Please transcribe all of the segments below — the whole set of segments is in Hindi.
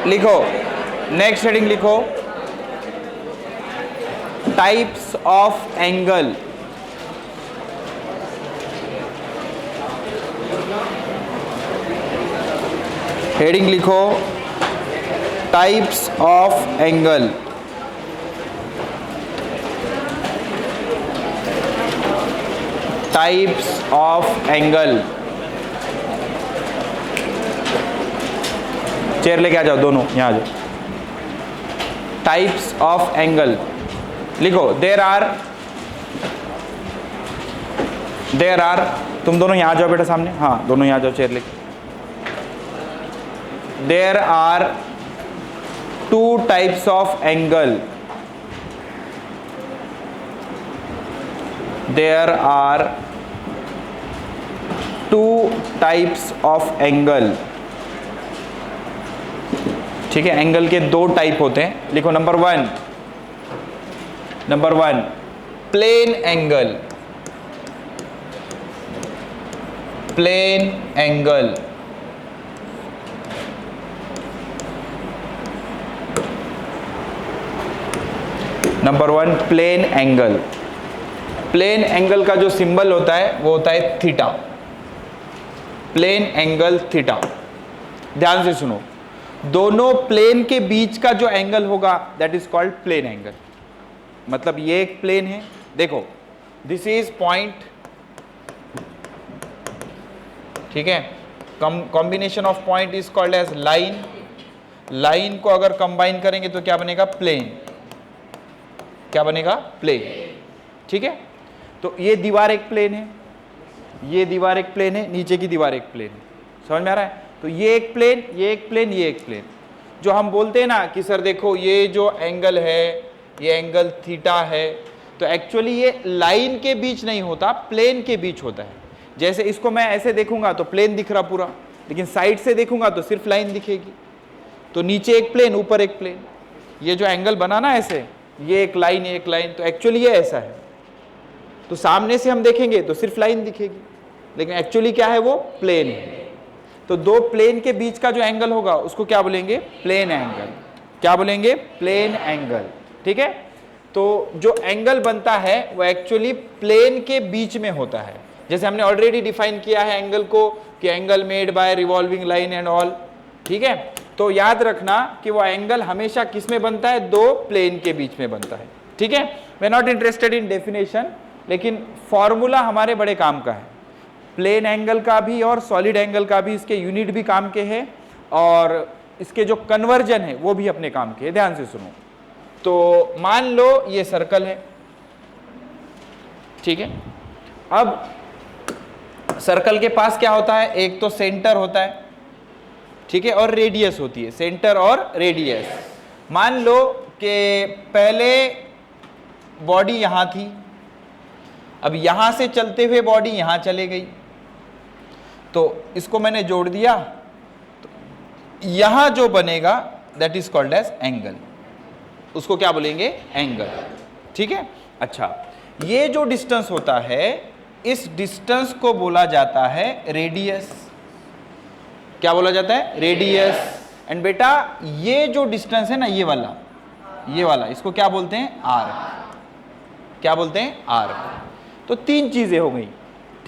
लिखो, नेक्स्ट हेडिंग लिखो, टाइप्स ऑफ एंगल। हेडिंग लिखो, types of angle. Types of angle. Chair लेके आ जाओ दोनों, यहां आ जाओ। टाइप्स ऑफ एंगल लिखो, देयर आर, तुम दोनों यहां आ जाओ बेटा सामने, हाँ दोनों यहां आ जाओ चेयर लेके। There are two types of angle. There are two types of angle. ठीक है, एंगल के दो टाइप होते हैं। लिखो, number one plane angle. Plane angle, number one plane angle. Plane angle का जो सिंबल होता है वो होता है थीटा। Plane angle theta. ध्यान से सुनो, दोनों प्लेन के बीच का जो एंगल होगा that is called plane angle. मतलब ये एक प्लेन है, देखो दिस इज पॉइंट, ठीक है, combination of point is called as line. Line को अगर कंबाइन करेंगे तो क्या बनेगा? प्लेन। क्या बनेगा? प्लेन। ठीक है, तो ये दीवार एक प्लेन है, ये दीवार एक प्लेन है, नीचे की दीवार एक प्लेन है। समझ में आ रहा है? तो ये एक प्लेन, ये एक प्लेन, ये एक प्लेन। जो हम बोलते हैं ना कि सर देखो ये जो एंगल है ये एंगल थीटा है, तो एक्चुअली ये लाइन के बीच नहीं होता, प्लेन के बीच होता है। जैसे इसको मैं ऐसे देखूंगा तो प्लेन दिख रहा पूरा, लेकिन साइड से देखूंगा तो सिर्फ लाइन दिखेगी। तो नीचे एक प्लेन, ऊपर एक प्लेन। ये जो एंगल बना ना ऐसे, ये एक लाइन, ये एक लाइन, तो एक्चुअली ये ऐसा है। तो सामने से हम देखेंगे तो सिर्फ लाइन दिखेगी, लेकिन एक्चुअली क्या है? वो प्लेन है। तो दो प्लेन के बीच का जो एंगल होगा उसको क्या बोलेंगे? Plane angle. क्या बोलेंगे? Plane angle. ठीक है, तो जो एंगल बनता है वो एक्चुअली प्लेन के बीच में होता है। जैसे हमने ऑलरेडी डिफाइन किया है एंगल को कि angle made by revolving line and all. ठीक है, तो याद रखना कि वो एंगल हमेशा किस में बनता है? दो प्लेन के बीच में बनता है। ठीक है, we are not interested in definition, लेकिन फॉर्मूला हमारे बड़े काम का है। प्लेन एंगल का भी और सॉलिड एंगल का भी, इसके यूनिट भी काम के हैं और इसके जो कन्वर्जन है वो भी अपने काम के हैं। ध्यान से सुनो, तो मान लो ये सर्कल है, ठीक है। अब सर्कल के पास क्या होता है? एक तो सेंटर होता है, ठीक है, और रेडियस होती है, सेंटर और रेडियस। मान लो कि पहले बॉडी यहां थी, अब यहां से चलते हुए बॉडी यहां चले गई, तो इसको मैंने जोड़ दिया, तो यहां जो बनेगा that is called as angle. उसको क्या बोलेंगे? एंगल। ठीक है, अच्छा, ये जो डिस्टेंस होता है इस डिस्टेंस को बोला जाता है रेडियस। क्या बोला जाता है? रेडियस। एंड बेटा ये जो डिस्टेंस है ना, ये वाला इसको क्या बोलते हैं? आर्क। क्या बोलते हैं? आर्क। तो तीन चीजें हो गई,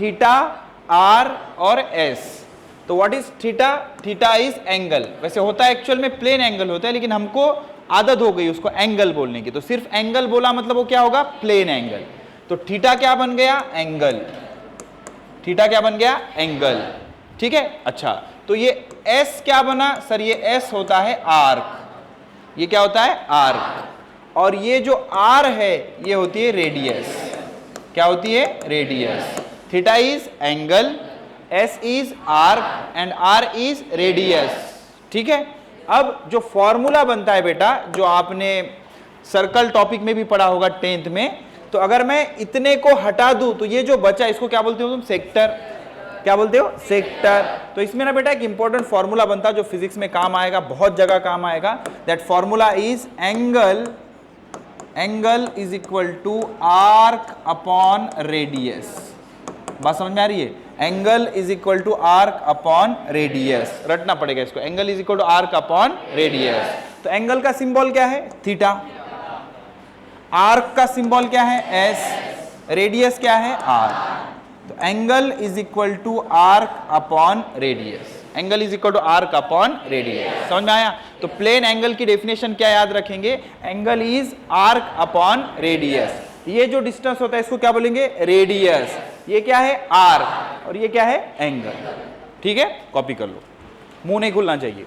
थीटा, आर और एस। तो what is theta? Theta is angle. वैसे होता है एक्चुअल में प्लेन एंगल होता है, लेकिन हमको आदत हो गई उसको एंगल बोलने की, तो सिर्फ एंगल बोला मतलब वो क्या होगा? Plane angle. तो थीटा क्या बन गया? एंगल। थीटा क्या बन गया? एंगल। ठीक है, अच्छा, तो ये एस क्या बना? सर ये एस होता है आर्क। ये क्या होता है? आर्क। और ये जो आर है ये होती है रेडियस। क्या होती है? Radius. Theta is angle, S is arc and R is radius. ठीक है, अब जो फॉर्मूला बनता है बेटा, जो आपने सर्कल टॉपिक में भी पढ़ा होगा 10th में, तो अगर मैं इतने को हटा दूं तो ये जो बचा इसको क्या बोलते हो तुम? सेक्टर। क्या बोलते हो? सेक्टर। तो इसमें ना बेटा एक इंपॉर्टेंट फॉर्मूला बनता है जो फिजिक्स में काम आएगा, बहुत जगह काम आएगा। That formula is angle is equal to arc upon radius. बात समझ में आ रही है? Angle is equal to arc upon radius, रटना पड़ेगा इसको, angle is equal to arc upon radius. तो एंगल का सिंबल क्या है? थीटा। आर्क का सिंबल क्या है? एस। रेडियस क्या है? आर। तो angle is equal to arc upon radius, angle is equal to arc upon radius. समझ में आया? तो प्लेन एंगल की डेफिनेशन क्या याद रखेंगे? Angle is arc upon radius. ये जो डिस्टेंस होता है इसको क्या बोलेंगे? रेडियस। ये क्या है? आर्क, और ये क्या है? एंगल। ठीक है, कॉपी कर लो, मुंह नहीं खुलना चाहिए।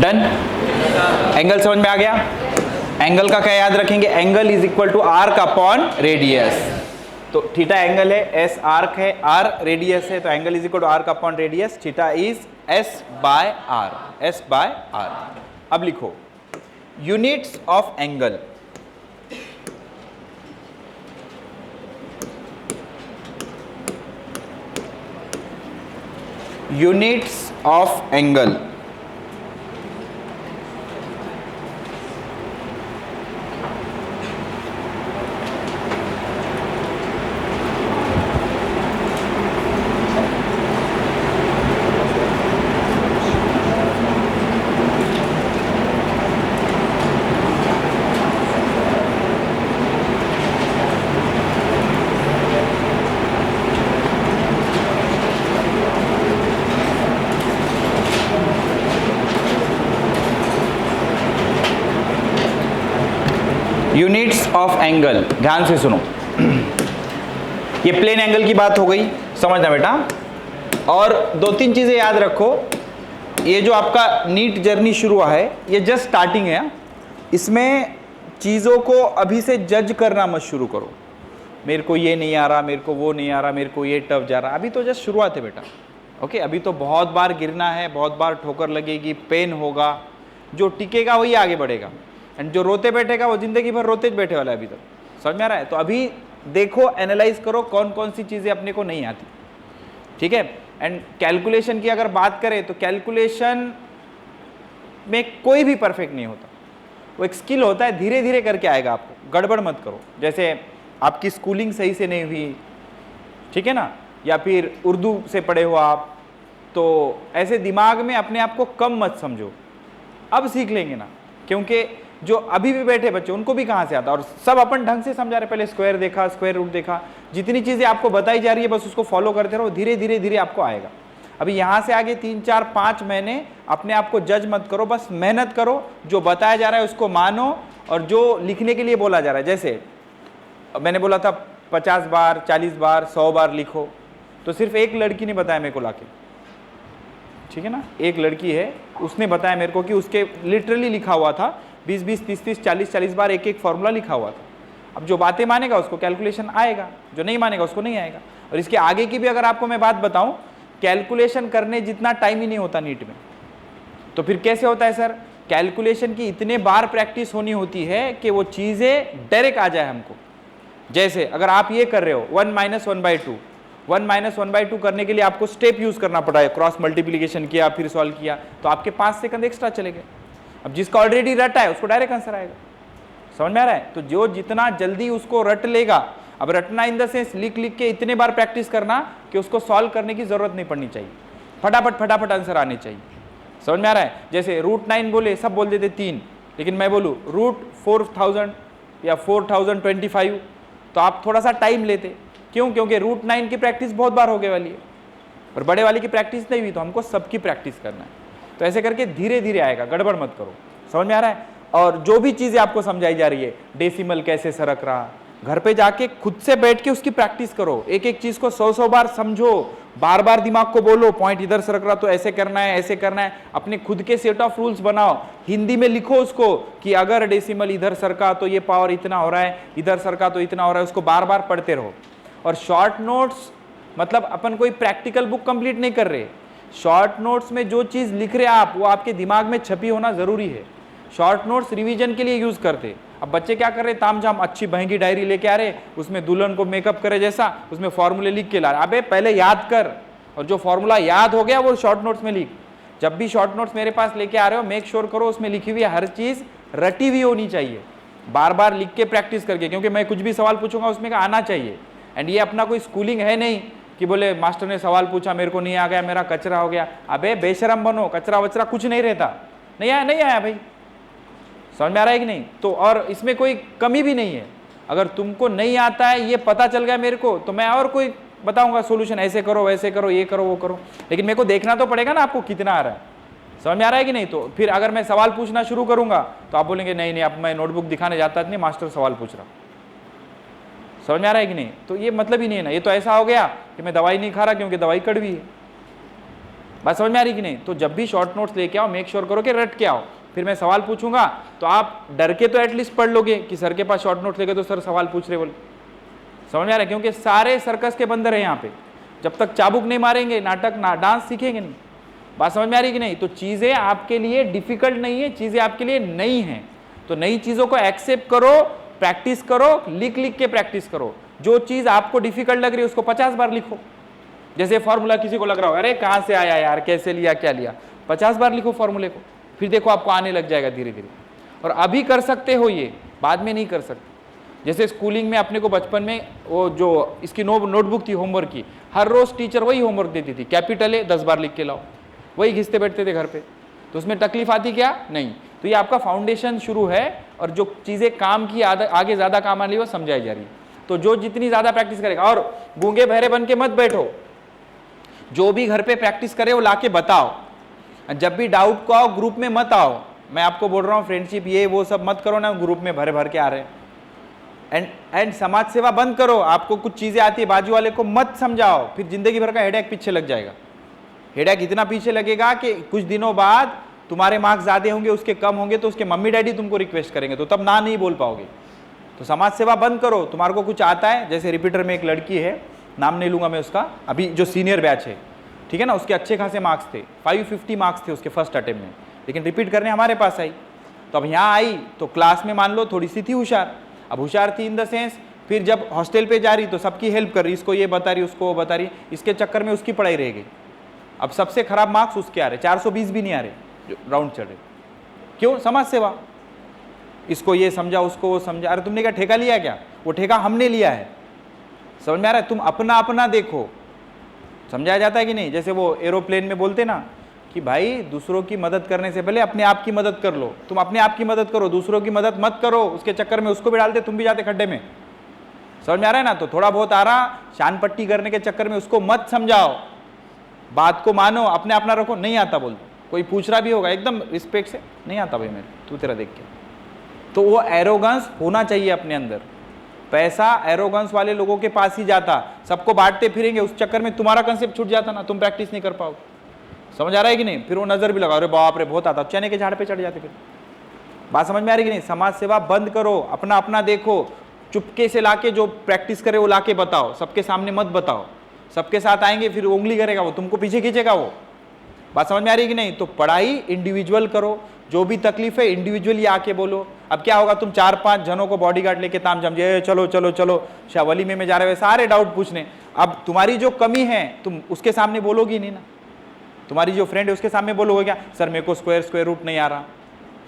डन? एंगल समझ में आ गया? एंगल का क्या याद रखेंगे? Angle is equal to arc upon radius. तो थीटा एंगल है, एस आर्क है, आर रेडियस है, तो angle is equal to arc upon radius. Theta is S by R, S by R. अब लिखो units of angle. Units of angle. Units of angle, ध्यान से सुनो। ये प्लेन एंगल की बात हो गई, समझना बेटा। और दो तीन चीजें याद रखो। ये जो आपका नीट जर्नी शुरू हुआ है, ये जस्ट स्टार्टिंग है। इसमें चीज़ों को अभी से जज करना मत शुरू करो। मेरे को ये नहीं आ रहा, मेरे को वो नहीं आ रहा, मेरे को ये टफ जा रहा। अभी तो जस्ट शुरुआत है बेटा। ओके, अभी तो बहुत बार गिरना है, बहुत बार ठोकर लगेगी, पेन होगा। जो टिकेगा वही आगे बढ़ेगा, एंड जो रोते बैठेगा वो जिंदगी भर रोते बैठे वाला है। अभी तक समझ में आ रहा है? तो अभी देखो, एनालाइज करो कौन कौन सी चीज़ें अपने को नहीं आती। ठीक है? एंड कैलकुलेशन की अगर बात करें तो कैलकुलेशन में कोई भी परफेक्ट नहीं होता। वो एक स्किल होता है, धीरे धीरे करके आएगा आपको। गड़बड़ मत करो। जैसे आपकी स्कूलिंग सही से नहीं हुई, ठीक है ना, या फिर उर्दू से पढ़े हो आप, तो ऐसे दिमाग में अपने आप को कम मत समझो। अब सीख लेंगे ना, क्योंकि जो अभी भी बैठे बच्चे उनको भी कहाँ से आता, और सब अपन ढंग से समझा रहे। पहले स्क्वायर देखा, स्क्वायर रूट देखा, जितनी चीज़ें आपको बताई जा रही है बस उसको फॉलो करते रहो, धीरे धीरे धीरे आपको आएगा। अभी यहाँ से आगे 3, 4, 5 महीने अपने आप को जज मत करो, बस मेहनत करो। जो बताया जा रहा है उसको मानो, और जो लिखने के लिए बोला जा रहा है, जैसे मैंने बोला था 50 बार, 40 बार, 100 बार लिखो, तो सिर्फ एक लड़की ने बताया मेरे को लाके, ठीक है ना, एक लड़की है, उसने बताया मेरे को कि उसके लिटरली लिखा हुआ था 20-20, 30-30, 40-40 बार एक फॉर्मूला लिखा हुआ था। अब जो बातें मानेगा उसको कैलकुलेशन आएगा, जो नहीं मानेगा उसको नहीं आएगा। और इसके आगे की भी अगर आपको मैं बात बताऊं, कैलकुलेशन करने जितना टाइम ही नहीं होता नीट में, तो फिर कैसे होता है सर? कैलकुलेशन की इतने बार प्रैक्टिस होनी होती है कि वो चीज़ें डायरेक्ट आ जाए हमको। जैसे अगर आप ये कर रहे हो 1 - 1/2, 1 - 1/2 करने के लिए आपको स्टेप यूज करना पड़ा है, क्रॉस मल्टीप्लिकेशन किया, फिर सॉल्व किया, तो आपके 5 सेकंड एक्स्ट्रा चले गए। अब जिसका ऑलरेडी रटा है उसको डायरेक्ट आंसर आएगा। समझ में आ रहा है? तो जो जितना जल्दी उसको रट लेगा, अब रटना इन द सेंस लिख लिख के इतने बार प्रैक्टिस करना कि उसको सॉल्व करने की जरूरत नहीं पड़नी चाहिए, फटाफट फटाफट आंसर आने चाहिए। समझ में आ रहा है? जैसे √9 बोले, सब बोल देते 3, लेकिन मैं बोलूँ √4000 या 4025, तो आप थोड़ा सा टाइम लेते। क्यों? क्योंकि √9 की प्रैक्टिस बहुत बार होने वाली है और बड़े वाले की प्रैक्टिस नहीं हुई, तो हमको सबकी प्रैक्टिस करना है। तो ऐसे करके धीरे धीरे आएगा, गड़बड़ मत करो। समझ में आ रहा है? और जो भी चीज़ें आपको समझाई जा रही है, डेसिमल कैसे सरक रहा, घर पे जाके खुद से बैठ के उसकी प्रैक्टिस करो। एक एक चीज़ को 100 बार समझो, बार बार दिमाग को बोलो, पॉइंट इधर सरक रहा तो ऐसे करना है, ऐसे करना है। अपने खुद के सेट ऑफ रूल्स बनाओ, हिंदी में लिखो उसको कि अगर डेसिमल इधर सरका तो ये पावर इतना हो रहा है, इधर सरका तो इतना हो रहा है। उसको बार बार पढ़ते रहो। और शॉर्ट नोट्स मतलब अपन कोई प्रैक्टिकल बुक कंप्लीट नहीं कर रहे, शॉर्ट नोट्स में जो चीज़ लिख रहे आप वो आपके दिमाग में छपी होना जरूरी है। शॉर्ट नोट्स रिवीजन के लिए यूज करते। अब बच्चे क्या कर रहे, तामझाम अच्छी महंगी डायरी लेके आ रहे, उसमें दुल्हन को मेकअप करे जैसा उसमें फॉर्मूले लिख के ला रहे। अबे पहले याद कर, और जो फॉर्मूला याद हो गया वो शॉर्ट नोट्स में लिख। जब भी शॉर्ट नोट्स मेरे पास लेके आ रहे हो, मेक श्योर करो उसमें लिखी हुई हर चीज रटी हुई होनी चाहिए, बार बार लिख के प्रैक्टिस करके, क्योंकि मैं कुछ भी सवाल पूछूंगा उसमें का आना चाहिए। एंड ये अपना कोई स्कूलिंग है नहीं कि बोले मास्टर ने सवाल पूछा मेरे को नहीं आ गया, मेरा कचरा हो गया। अबे बेशरम बनो, कचरा वचरा कुछ नहीं रहता। नहीं आया, नहीं आया भाई। समझ में आ रहा है कि नहीं? तो और इसमें कोई कमी भी नहीं है। अगर तुमको नहीं आता है ये पता चल गया मेरे को, तो मैं और कोई बताऊंगा सोल्यूशन, ऐसे करो वैसे करो, ये करो वो करो, लेकिन मेरे को देखना तो पड़ेगा ना आपको कितना आ रहा है। समझ में आ रहा है कि नहीं? तो फिर अगर मैं सवाल पूछना शुरू करूंगा तो आप बोलेंगे नहीं नहीं, अब मैं नोटबुक दिखाने जाता नहीं, मास्टर सवाल पूछ रहा। समझ में आ रहा है कि नहीं? तो ये मतलब ही नहीं है ना। ये तो ऐसा हो गया कि मैं दवाई नहीं खा रहा क्योंकि दवाई कड़वी है। बात समझ में आ रही कि नहीं? तो जब भी शॉर्ट नोट्स लेके आओ, मेक श्योर करो कि रट के आओ। फिर मैं सवाल पूछूंगा तो आप डर के तो एटलीस्ट पढ़ लोगे कि सर के पास शॉर्ट नोट्स लेके तो सर सवाल पूछ रहे बोले। समझ में आ रहा है? क्योंकि सारे सर्कस के बंदर हैं यहाँ पे। जब तक चाबुक नहीं मारेंगे, नाटक ना डांस सीखेंगे नहीं। बात समझ में आ रही कि नहीं? तो चीजें आपके लिए डिफिकल्ट नहीं है, चीजें आपके लिए नई हैं। तो नई चीजों को एक्सेप्ट करो, प्रैक्टिस करो, लिख लिख के प्रैक्टिस करो। जो चीज आपको डिफिकल्ट लग रही है उसको 50 बार लिखो। जैसे फॉर्मूला किसी को लग रहा हो, अरे कहाँ से आया यार, कैसे लिया, क्या लिया, 50 बार लिखो फॉर्मूले को, फिर देखो आपको आने लग जाएगा धीरे धीरे। और अभी कर सकते हो ये, बाद में नहीं कर सकते। जैसे स्कूलिंग में अपने को बचपन में वो जो इसकी नोटबुक थी होमवर्क की, हर रोज टीचर वही होमवर्क देती थी, कैपिटल है 10 बार लिख के लाओ, वही घिसते बैठते थे घर पे। तो उसमें तकलीफ आती क्या? नहीं। तो ये आपका फाउंडेशन शुरू है, और जो चीज़ें काम की आगे ज़्यादा काम आने वो समझाई जा रही है। तो जो जितनी ज़्यादा प्रैक्टिस करेगा, और गूंगे बहरे बन के मत बैठो, जो भी घर पे प्रैक्टिस करे वो लाके बताओ। जब भी डाउट को आओ, ग्रुप में मत आओ। मैं आपको बोल रहा हूँ फ्रेंडशिप ये वो सब मत करो ना, ग्रुप में भरे भर के आ रहे हैं। एंड समाज सेवा बंद करो। आपको कुछ चीज़ें आती है, बाजू वाले को मत समझाओ, फिर जिंदगी भर का हेडेक पीछे लग जाएगा। हेडेक इतना पीछे लगेगा कि कुछ दिनों बाद तुम्हारे मार्क्स ज़्यादा होंगे, उसके कम होंगे, तो उसके मम्मी डैडी तुमको रिक्वेस्ट करेंगे, तो तब ना नहीं बोल पाओगे। तो समाज सेवा बंद करो। तुम्हारे को कुछ आता है, जैसे रिपीटर में एक लड़की है, नाम नहीं लूंगा मैं उसका, अभी जो सीनियर बैच है, ठीक है ना, उसके अच्छे खासे मार्क्स थे, 550 मार्क्स थे उसके फर्स्ट अटेम्प्ट में, लेकिन रिपीट करने हमारे पास आई। तो अब यहाँ आई तो क्लास में मान लो थोड़ी सी थी होशियार। अब होशियार थी इन द सेंस, फिर जब हॉस्टल पे जा रही तो सबकी हेल्प कर रही, इसको ये बता रही, उसको वो बता रही, इसके चक्कर में उसकी पढ़ाई रह गई। अब सबसे खराब मार्क्स उसके आ रहे, 420 भी नहीं आ रहे, जो राउंड चढ़ रहे। क्यों? समाज सेवा। इसको ये समझा, उसको वो समझा। अरे तुमने क्या ठेका लिया क्या? वो ठेका हमने लिया है। समझ में आ रहा है? तुम अपना अपना देखो। समझाया जाता है कि नहीं? जैसे वो एरोप्लेन में बोलते ना कि भाई दूसरों की मदद करने से पहले अपने आप की मदद कर लो। तुम अपने आप की मदद करो, दूसरों की मदद मत करो। उसके चक्कर में उसको भी डालते, तुम भी जाते खड्डे में। समझ में आ रहा है ना? तो थोड़ा बहुत आ रहा, शान पट्टी करने के चक्कर में उसको मत समझाओ, बात को मानो, अपने अपना रखो। नहीं आता बोल दो। कोई पूछ रहा भी होगा एकदम रिस्पेक्ट से, नहीं आता भाई मेरे, तू तेरा देख के। तो वो एरोगेंस होना चाहिए अपने अंदर। पैसा एरोगेंस वाले लोगों के पास ही जाता, सबको बांटते फिरेंगे, उस चक्कर में तुम्हारा कंसेप्ट छूट जाता ना, तुम प्रैक्टिस नहीं कर पाओ। समझ आ रहा है कि नहीं? फिर वो नजर भी लगा, अरे बाप रे बहुत आता, चने के झाड़ पे चढ़ जाते। फिर बात समझ में आ रही कि नहीं? समाज सेवा बंद करो, अपना अपना देखो। चुपके से लाके जो प्रैक्टिस करे वो लाके बताओ, सबके सामने मत बताओ। सबके साथ आएंगे फिर उंगली करेगा वो, तुमको पीछे खींचेगा वो। बात समझ में आ रही कि नहीं? तो पढ़ाई इंडिविजुअल करो, जो भी तकलीफ है इंडिविजुअली आके बोलो। अब क्या होगा, तुम 4-5 जनों को बॉडीगार्ड लेके ताम झाम, ये चलो चलो चलो शावली में जा रहे हो, सारे डाउट पूछने। अब तुम्हारी जो कमी है तुम उसके सामने बोलोगी नहीं ना। तुम्हारी जो फ्रेंड है उसके सामने बोलोगे क्या, सर मेरे को स्क्वायर रूट नहीं आ रहा,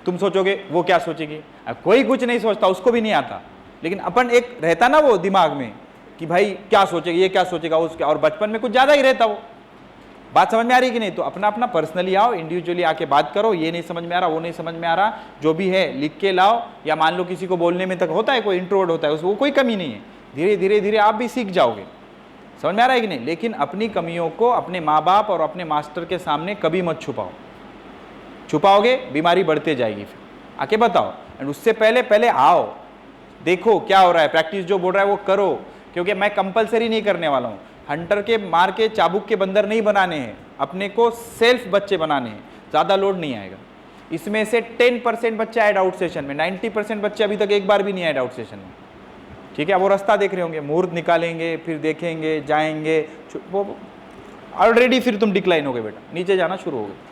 तुम सोचोगे वो क्या सोचेगी, कोई कुछ नहीं सोचता, उसको भी नहीं आता, लेकिन अपन एक रहता ना वो दिमाग में कि भाई क्या सोचेगा, ये क्या सोचेगा, उसका, और बचपन में कुछ ज्यादा ही रहता वो। बात समझ में आ रही कि नहीं? तो अपना अपना पर्सनली आओ, इंडिविजुअली आके बात करो, ये नहीं समझ में आ रहा, वो नहीं समझ में आ रहा, जो भी है लिख के लाओ, या मान लो किसी को बोलने में तक होता है, कोई इंट्रोवर्ट होता है, उसको कोई कमी नहीं है, धीरे धीरे धीरे आप भी सीख जाओगे। समझ में आ रहा है कि नहीं? लेकिन अपनी कमियों को अपने माँ बाप और अपने मास्टर के सामने कभी मत छुपाओ, छुपाओगे बीमारी बढ़ते जाएगी, फिर आके बताओ। एंड उससे पहले पहले आओ, देखो क्या हो रहा है, प्रैक्टिस जो बोल रहा है वो करो, क्योंकि मैं कंपलसरी नहीं करने वाला हूँ। हंटर के मार के चाबुक के बंदर नहीं बनाने हैं, अपने को सेल्फ बच्चे बनाने हैं, ज़्यादा लोड नहीं आएगा। इसमें से 10% बच्चे आए डाउट सेशन में, 90% बच्चे अभी तक एक बार भी नहीं आए डाउट सेशन में। ठीक है, वो रास्ता देख रहे होंगे, मुहूर्त निकालेंगे, फिर देखेंगे, जाएंगे, वो ऑलरेडी फिर तुम डिक्लाइन हो गए बेटा, नीचे जाना शुरू हो गए।